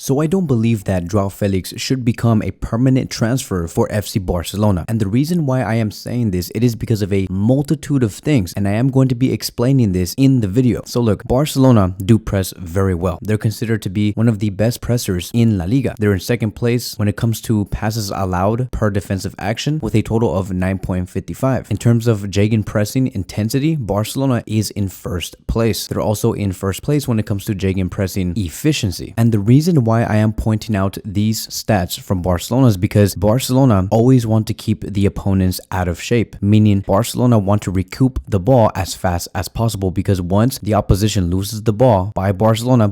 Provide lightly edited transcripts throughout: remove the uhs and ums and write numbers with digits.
So I don't believe that Joao Felix should become a permanent transfer for FC Barcelona. And the reason why I am saying this, it is because of a multitude of things, and I am going to be explaining this in the video. So look, Barcelona do press very well. They're considered to be one of the best pressers in La Liga. They're in second place when it comes to passes allowed per defensive action with a total of 9.55. In terms of gegenpressing intensity, Barcelona is in first place. They're also in first place when it comes to gegenpressing efficiency. And the reason why I am pointing out these stats from Barcelona is because Barcelona always want to keep the opponents out of shape, meaning Barcelona want to recoup the ball as fast as possible, because once the opposition loses the ball by Barcelona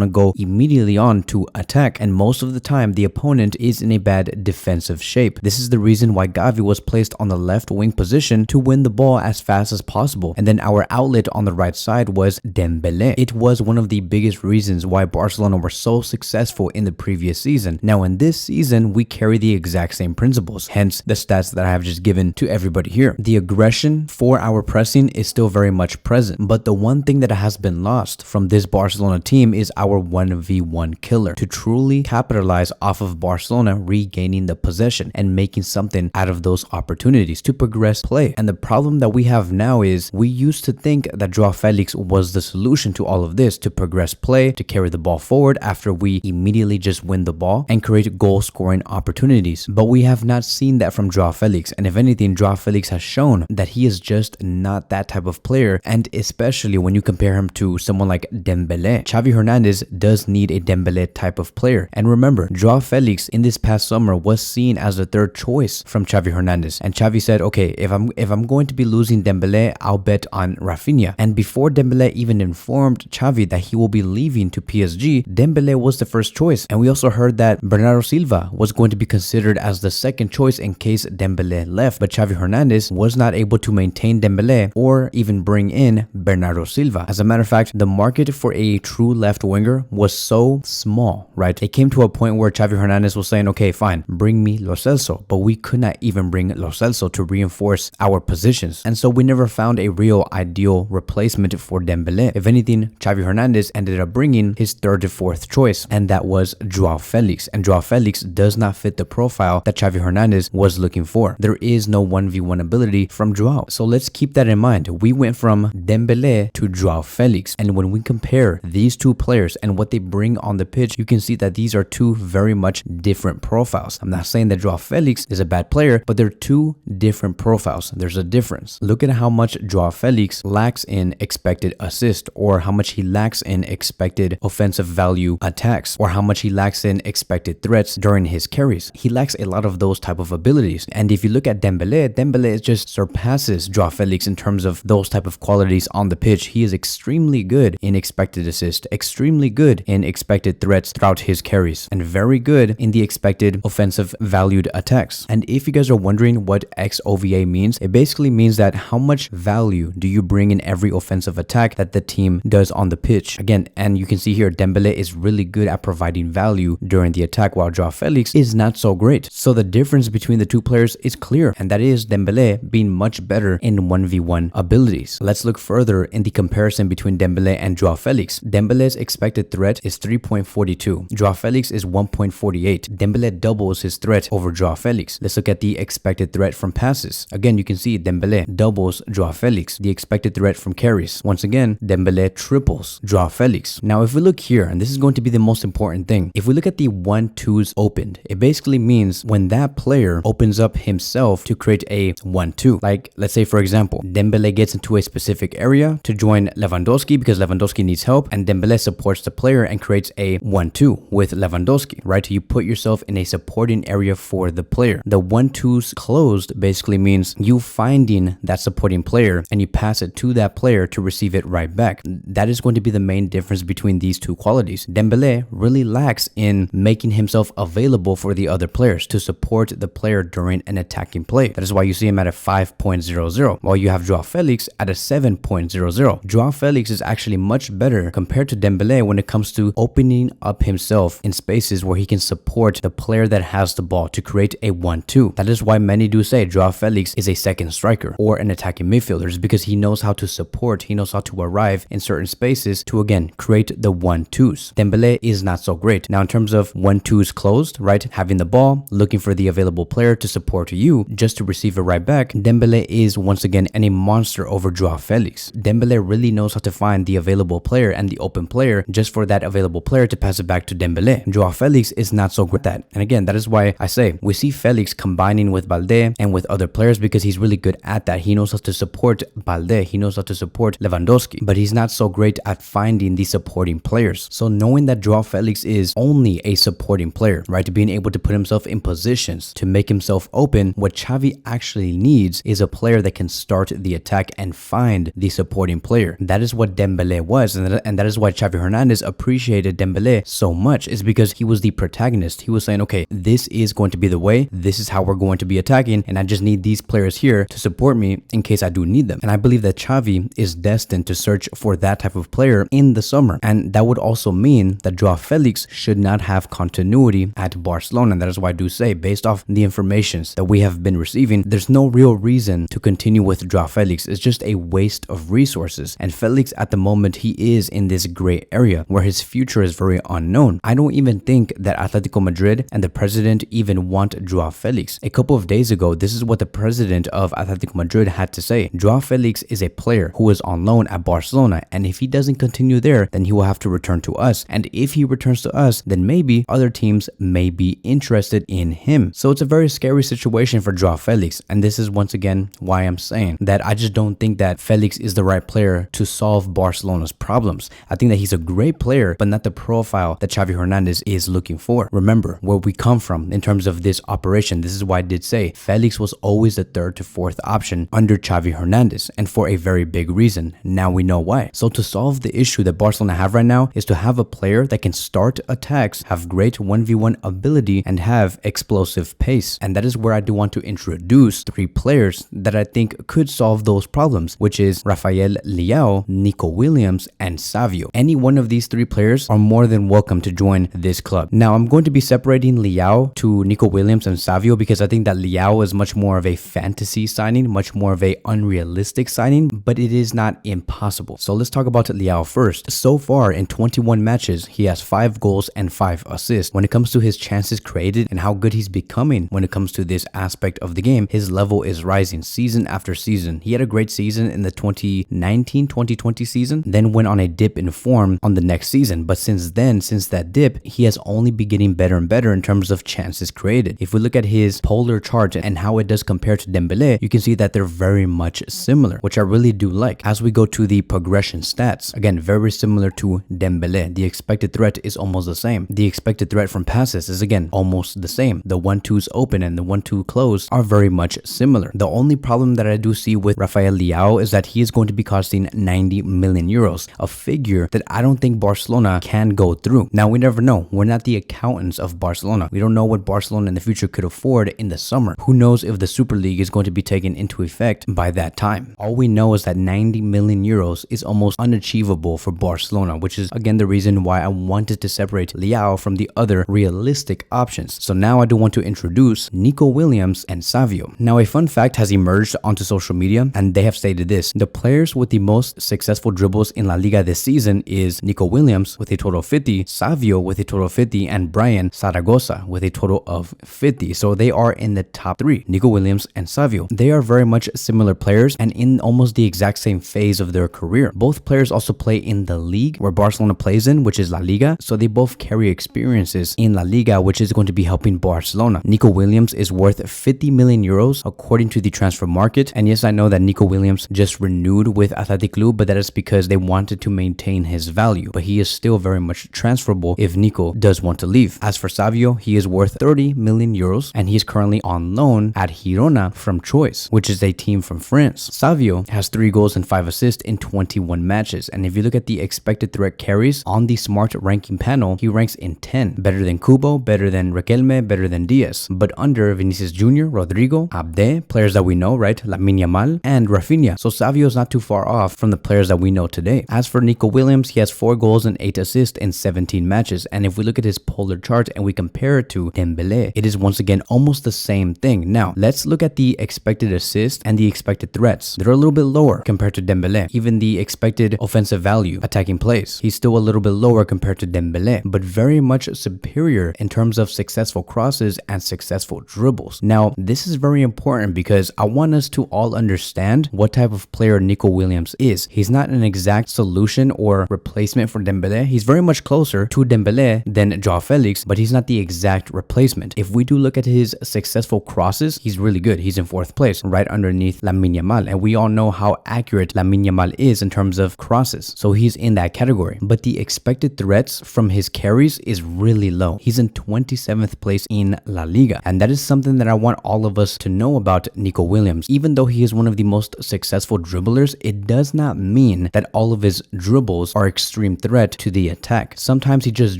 go immediately on to attack, and most of the time the opponent is in a bad defensive shape. This is the reason why Gavi was placed on the left wing position to win the ball as fast as possible, and then our outlet on the right side was Dembélé. It was one of the biggest reasons why Barcelona were so successful in the previous season. Now in this season we carry the exact same principles, hence the stats that I have just given to everybody here. The aggression for our pressing is still very much present, but the one thing that has been lost from this Barcelona team is our 1v1 killer, to truly capitalize off of Barcelona regaining the possession and making something out of those opportunities to progress play. And the problem that we have now is we used to think that Joao Felix was the solution to all of this, to progress play, to carry the ball forward after we immediately just win the ball and create goal scoring opportunities. But we have not seen that from Joao Felix, and if anything, Joao Felix has shown that he is just not that type of player, and especially when you compare him to someone like Dembélé. Xavi Hernandez does need a Dembélé type of player. And remember, Joao Felix in this past summer was seen as the third choice from Xavi Hernandez, and Xavi said, okay, if I'm going to be losing Dembélé, I'll bet on Rafinha. And before Dembélé even informed Xavi that he will be leaving to PSG, Dembélé was the first choice. And we also heard that Bernardo Silva was going to be considered as the second choice in case Dembélé left, but Xavi Hernandez was not able to maintain Dembélé or even bring in Bernardo Silva. As a matter of fact, the market for a true left winger was so small, right? It came to a point where Xavi Hernandez was saying, okay, fine, bring me Lo Celso, but we could not even bring Lo Celso to reinforce our positions. And so we never found a real ideal replacement for Dembélé. If anything, Xavi Hernandez ended up bringing his third to fourth choice, and that was Joao Felix. And Joao Felix does not fit the profile that Xavi Hernandez was looking for. There is no 1v1 ability from Joao. So let's keep that in mind. We went from Dembélé to Joao Felix, and when we compare these two players and what they bring on the pitch, you can see that these are two very much different profiles. I'm not saying that Joao Felix is a bad player, but they're two different profiles. There's a difference. Look at how much Joao Felix lacks in expected assist, or how much he lacks in expected offensive value attacks, or how much he lacks in expected threats during his carries. He lacks a lot of those type of abilities. And if you look at Dembélé just surpasses Joao Felix in terms of those type of qualities on the pitch. He is extremely good in expected assist, extremely good in expected threats throughout his carries, and very good in the expected offensive valued attacks. And if you guys are wondering what XOVA means, it basically means that how much value do you bring in every offensive attack that the team does on the pitch. Again, and you can see here, Dembélé is really good at providing value during the attack, while Joao Felix is not so great. So the difference between the two players is clear, and that is Dembélé being much better in 1v1 abilities. Let's look further in the comparison between Dembélé and Joao Felix. Dembélé's expected threat is 3.42. Joao Felix is 1.48. Dembélé doubles his threat over Joao Felix. Let's look at the expected threat from passes. Again, you can see Dembélé doubles Joao Felix. The expected threat from carries, once again, Dembélé triples Joao Felix. Now, if we look here, and this is going to be the most important thing, if we look at the 1-2s opened, it basically means when that player opens up himself to create a 1-2. Like, let's say, for example, Dembélé gets into a specific area to join Lewandowski because Lewandowski needs help, and Dembélé supports the player and creates a 1-2 with Lewandowski, right? You put yourself in a supporting area for the player. The 1-2s closed basically means you finding that supporting player and you pass it to that player to receive it right back. That is going to be the main difference between these two qualities. Dembélé really lacks in making himself available for the other players to support the player during an attacking play. That is why you see him at a 5.00, while you have Joao Felix at a 7.00. Joao Felix is actually much better compared to Dembélé when it comes to opening up himself in spaces where he can support the player that has the ball to create a 1-2. That is why many do say Joao Felix is a second striker or an attacking midfielder, is because he knows how to support, he knows how to arrive in certain spaces to again create the 1-2s. Dembélé is not so great. Now, in terms of when twos closed, right, having the ball, looking for the available player to support you just to receive it right back, Dembele is once again a monster over Joao Felix. Dembele really knows how to find the available player and the open player just for that available player to pass it back to Dembele. Joao Felix is not so good at that. And again, that is why I say we see Felix combining with Balde and with other players because he's really good at that. He knows how to support Balde. He knows how to support Lewandowski, but he's not so great at finding the supporting players. So knowing that Joao Felix is only a supporting player, right, being able to put himself in positions to make himself open, what Xavi actually needs is a player that can start the attack and find the supporting player. That is what Dembele was, and that is why Xavi Hernandez appreciated Dembele so much, is because he was the protagonist. He was saying, okay, this is going to be the way, this is how we're going to be attacking, and I just need these players here to support me in case I do need them. And I believe that Xavi is destined to search for that type of player in the summer, and that would also mean that Joao Felix should not have continuity at Barcelona. And that is why I do say, based off the informations that we have been receiving, there's no real reason to continue with Joao Felix. It's just a waste of resources. And Felix at the moment, he is in this gray area where his future is very unknown. I don't even think that Atletico Madrid and the president even want Joao Felix. A couple of days ago, this is what the president of Atletico Madrid had to say. Joao Felix is a player who is on loan at Barcelona, and if he doesn't continue there, then he will have to return to us. And if he returns to us, then maybe other teams may be interested in him. So it's a very scary situation for Joao Felix. And this is once again why I'm saying that I just don't think that Felix is the right player to solve Barcelona's problems. I think that he's a great player, but not the profile that Xavi Hernandez is looking for. Remember where we come from in terms of this operation. This is why I did say Felix was always the third to fourth option under Xavi Hernandez, and for a very big reason. Now we know why. So to solve the issue that Barcelona have right now is to have a player that can start attacks, have great 1v1 ability, and have explosive pace. And that is where I do want to introduce three players that I think could solve those problems, which is Rafael Leao, Nico Williams, and Savio. Any one of these three players are more than welcome to join this club. Now I'm going to be separating Leao to Nico Williams and Savio because I think that Leao is much more of a fantasy signing, much more of a unrealistic signing, but it is not impossible. So let's talk about Leao first. So far in 21 matches, he has 5 goals and 5 assists. When it comes to his chances created and how good he's becoming when it comes to this aspect of the game, his level is rising season after season. He had a great season in the 2019-2020 season, then went on a dip in form on the next season. But since then, since that dip, he has only been getting better and better in terms of chances created. If we look at his polar chart and how it does compare to Dembele, you can see that they're very much similar, which I really do like. As we go to the progression stats, again, very similar to Dembele. The expected threat is almost the same. The expected threat from passes is again almost the same. The 1-2s open and the 1-2 close are very much similar. The only problem that I do see with Rafael Leao is that he is going to be costing 90 million euros, a figure that I don't think Barcelona can go through. Now, we never know. We're not the accountants of Barcelona. We don't know what Barcelona in the future could afford in the summer. Who knows if the Super League is going to be taken into effect by that time. All we know is that 90 million euros is almost unachievable for Barcelona, which is again the reason why I wanted to separate Leao from the other realistic options. So now I do want to introduce Nico Williams and Savio. Now, a fun fact has emerged onto social media, and they have stated this: the players with the most successful dribbles in La Liga this season is Nico Williams with a total of 50, Savio with a total of 50, and Brian Zaragoza with a total of 50. So they are in the top 3, Nico Williams and Savio. They are very much similar players and in almost the exact same phase of their career. Both players also play in the league where Barcelona plays in, which is La Liga. So they both carry experiences in La Liga, which is going to be helping Barcelona. Nico Williams is worth 50 million euros according to the transfer market. And yes, I know that Nico Williams just renewed with Athletic Club, but that is because they wanted to maintain his value. But he is still very much transferable if Nico does want to leave. As for Savio, he is worth 30 million euros and he is currently on loan at Girona from Choice, which is a team from France. Savio has 3 goals and 5 assists in 21 matches. And if you look at the expected threat carries on the smart ranking panel, he ranks in 10. Better than Kubo, better than Riquelme, better than Diaz. But under Vinicius Jr., Rodrigo, Abde, players that we know, right? Lamine Yamal, and Rafinha. So Savio is not too far off from the players that we know today. As for Nico Williams, he has 4 goals and 8 assists in 17 matches. And if we look at his polar chart and we compare it to Dembele, it is once again almost the same thing. Now, let's look at the expected assists and the expected threats. They're a little bit lower compared to Dembele. Even the expected offensive value, attacking plays, he's still a little bit lower compared to Dembele. Dembele, but very much superior in terms of successful crosses and successful dribbles. Now, this is very important because I want us to all understand what type of player Nico Williams is. He's not an exact solution or replacement for Dembele. He's very much closer to Dembele than Joao Felix, but he's not the exact replacement. If we do look at his successful crosses, he's really good. He's in 4th place, right underneath Lamine Yamal, and we all know how accurate Lamine Yamal is in terms of crosses, so he's in that category. But the expected threats from his carries is really low. He's in 27th place in La Liga, and that is something that I want all of us to know about Nico Williams. Even though he is one of the most successful dribblers, it does not mean that all of his dribbles are extreme threat to the attack. Sometimes he just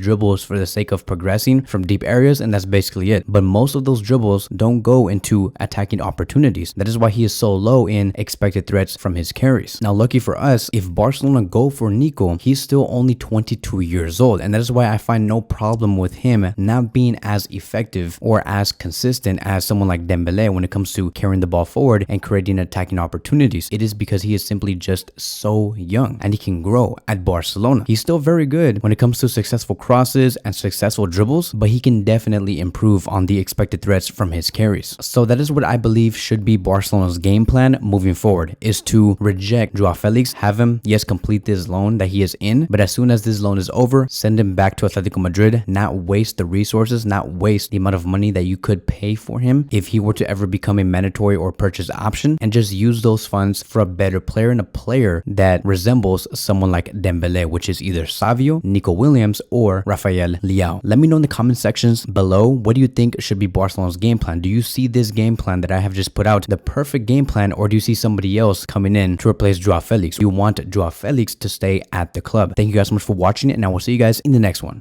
dribbles for the sake of progressing from deep areas, and that's basically it. But most of those dribbles don't go into attacking opportunities. That is why he is so low in expected threats from his carries. Now, lucky for us, if Barcelona go for Nico, he's still only 22 years old, and that is why I find no problem with him not being as effective or as consistent as someone like Dembele when it comes to carrying the ball forward and creating attacking opportunities. It is because he is simply just so young and he can grow at Barcelona. He's still very good when it comes to successful crosses and successful dribbles, but he can definitely improve on the expected threats from his carries. So that is what I believe should be Barcelona's game plan moving forward, is to reject Joao Felix, have him, yes, complete this loan that he is in, but as soon as this loan is over, send him back to Atletico Madrid, not waste the resources, not waste the amount of money that you could pay for him if he were to ever become a mandatory or purchase option, and just use those funds for a better player and a player that resembles someone like Dembele, which is either Savio, Nico Williams, or Rafael Leao. Let me know in the comment sections below, what do you think should be Barcelona's game plan? Do you see this game plan that I have just put out the perfect game plan, or do you see somebody else coming in to replace Joao Felix? You want Joao Felix to stay at the club. Thank you guys so much for watching it, and I will see you guys in the next one.